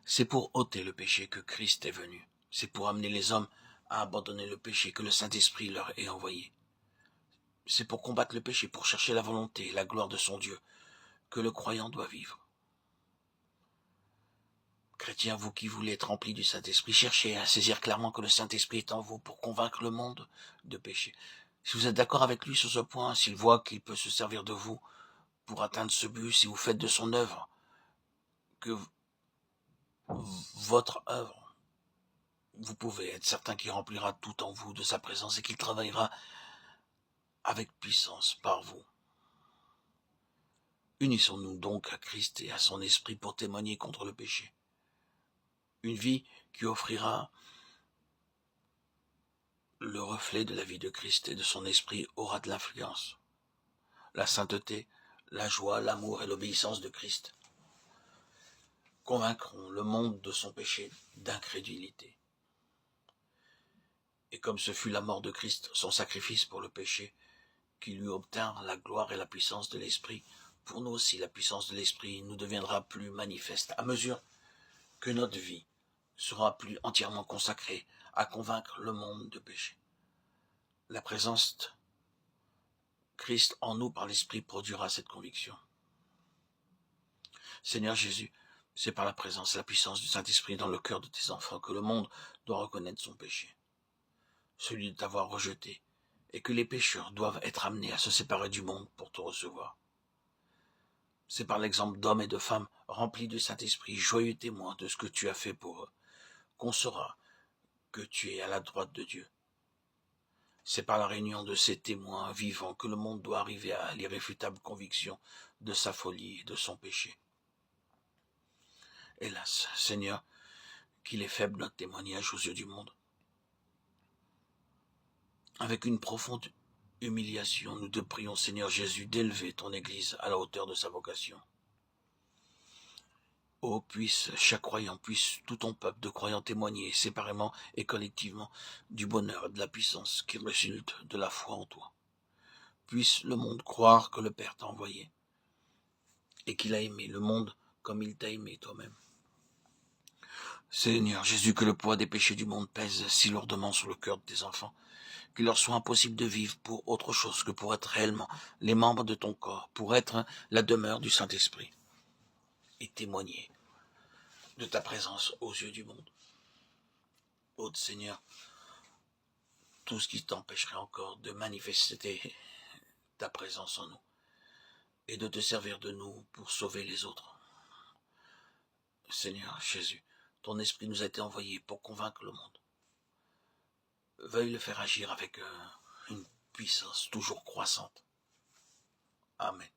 C'est pour ôter le péché que Christ est venu. C'est pour amener les hommes à abandonner le péché que le Saint-Esprit leur est envoyé. C'est pour combattre le péché, pour chercher la volonté et la gloire de son Dieu, que le croyant doit vivre. Chrétiens, vous qui voulez être remplis du Saint-Esprit, cherchez à saisir clairement que le Saint-Esprit est en vous pour convaincre le monde de péché. Si vous êtes d'accord avec lui sur ce point, s'il voit qu'il peut se servir de vous pour atteindre ce but, si vous faites de son œuvre, que votre œuvre, vous pouvez être certain qu'il remplira tout en vous de sa présence et qu'il travaillera avec puissance par vous. Unissons-nous donc à Christ et à son Esprit pour témoigner contre le péché. Une vie qui offrira le reflet de la vie de Christ et de son Esprit aura de l'influence. La sainteté, la joie, l'amour et l'obéissance de Christ convaincront le monde de son péché d'incrédulité. Et comme ce fut la mort de Christ, son sacrifice pour le péché, qui lui obtint la gloire et la puissance de l'Esprit, pour nous aussi la puissance de l'Esprit nous deviendra plus manifeste à mesure que notre vie sera plus entièrement consacrée à convaincre le monde de péché. La présence de Christ en nous par l'Esprit produira cette conviction. Seigneur Jésus, c'est par la présence et la puissance du Saint-Esprit dans le cœur de tes enfants que le monde doit reconnaître son péché, celui de t'avoir rejeté, et que les pécheurs doivent être amenés à se séparer du monde pour te recevoir. C'est par l'exemple d'hommes et de femmes remplis du Saint-Esprit, joyeux témoins de ce que tu as fait pour eux, qu'on saura que tu es à la droite de Dieu. C'est par la réunion de ces témoins vivants que le monde doit arriver à l'irréfutable conviction de sa folie et de son péché. Hélas, Seigneur, qu'il est faible notre témoignage aux yeux du monde. Avec une profonde humiliation, nous te prions, Seigneur Jésus, d'élever ton Église à la hauteur de sa vocation. Oh, puisse chaque croyant, puisse tout ton peuple de croyants témoigner séparément et collectivement du bonheur et de la puissance qui résulte de la foi en toi. Puisse le monde croire que le Père t'a envoyé et qu'il a aimé le monde comme il t'a aimé toi-même. Seigneur Jésus, que le poids des péchés du monde pèse si lourdement sur le cœur de tes enfants, qu'il leur soit impossible de vivre pour autre chose que pour être réellement les membres de ton corps, pour être la demeure du Saint-Esprit et témoigner de ta présence aux yeux du monde. Ô Seigneur, tout ce qui t'empêcherait encore de manifester ta présence en nous et de te servir de nous pour sauver les autres. Seigneur Jésus, ton esprit nous a été envoyé pour convaincre le monde. Veuille le faire agir avec une puissance toujours croissante. Amen.